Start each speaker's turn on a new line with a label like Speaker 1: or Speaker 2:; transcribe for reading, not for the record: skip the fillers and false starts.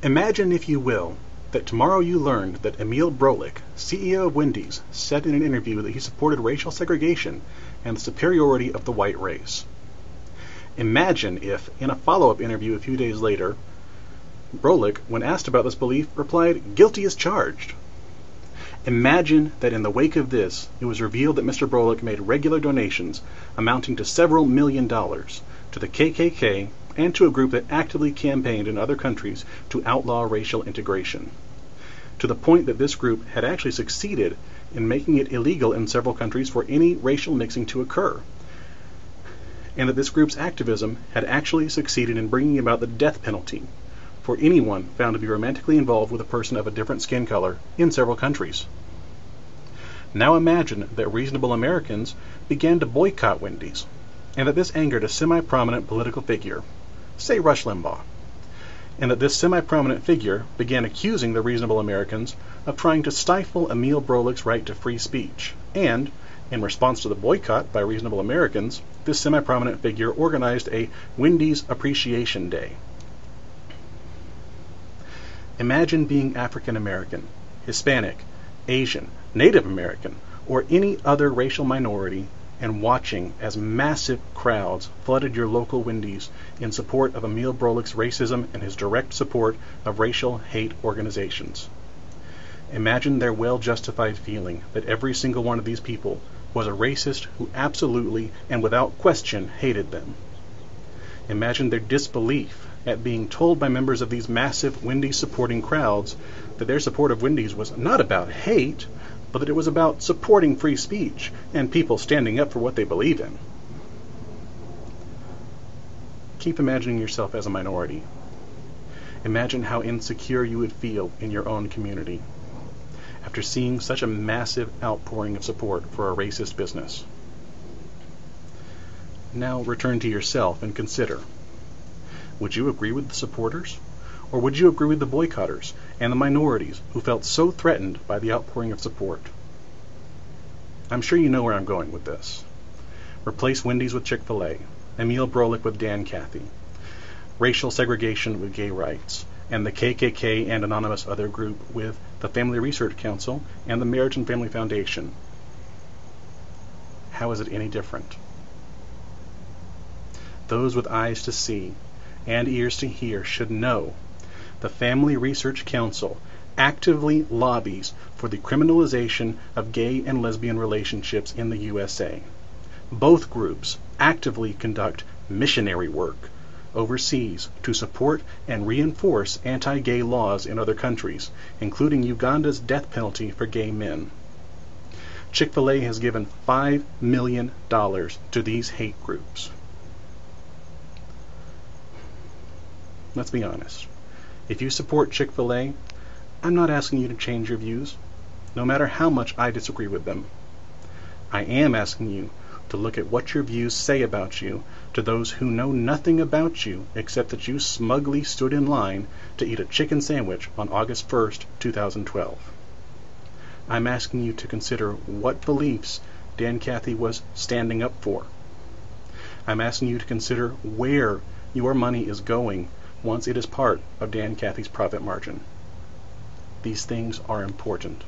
Speaker 1: Imagine, if you will, that tomorrow you learned that Emil Brolick, CEO of Wendy's, said in an interview that he supported racial segregation and the superiority of the white race. Imagine if, in a follow-up interview a few days later, Brolick, when asked about this belief, replied, "Guilty as charged." Imagine that in the wake of this, it was revealed that Mr. Brolick made regular donations amounting to several $1,000,000 to the KKK and to a group that actively campaigned in other countries to outlaw racial integration, to the point that this group had actually succeeded in making it illegal in several countries for any racial mixing to occur, and that this group's activism had actually succeeded in bringing about the death penalty for anyone found to be romantically involved with a person of a different skin color in several countries. Now imagine that reasonable Americans began to boycott Wendy's, and that this angered a semi-prominent political figure, say Rush Limbaugh, and that this semi-prominent figure began accusing the reasonable Americans of trying to stifle Emil Brolick's right to free speech, and, in response to the boycott by reasonable Americans, this semi-prominent figure organized a Wendy's Appreciation Day. Imagine being African American, Hispanic, Asian, Native American, or any other racial minority and watching as massive crowds flooded your local Wendy's in support of Emil Brolick's racism and his direct support of racial hate organizations. Imagine their well-justified feeling that every single one of these people was a racist who absolutely and without question hated them. Imagine their disbelief at being told by members of these massive Wendy's supporting crowds that their support of Wendy's was not about hate, but that it was about supporting free speech and people standing up for what they believe in. Keep imagining yourself as a minority. Imagine how insecure you would feel in your own community after seeing such a massive outpouring of support for a racist business. Now return to yourself and consider, would you agree with the supporters? Or would you agree with the boycotters and the minorities who felt so threatened by the outpouring of support? I'm sure you know where I'm going with this. Replace Wendy's with Chick-Fil-A, Emil Brolick with Dan Cathy, racial segregation with gay rights, and the KKK and anonymous other group with the Family Research Council and the Marriage and Family Foundation. How is it any different? Those with eyes to see and ears to hear should know the Family Research Council actively lobbies for the criminalization of gay and lesbian relationships in the USA. Both groups actively conduct missionary work overseas to support and reinforce anti-gay laws in other countries, including Uganda's death penalty for gay men. Chick-fil-A has given $5 million to these hate groups. Let's be honest. If you support Chick-fil-A, I'm not asking you to change your views, no matter how much I disagree with them. I am asking you to look at what your views say about you to those who know nothing about you except that you smugly stood in line to eat a chicken sandwich on August 1st, 2012. I'm asking you to consider what beliefs Dan Cathy was standing up for. I'm asking you to consider where your money is going once it is part of Dan Cathy's profit margin. These things are important.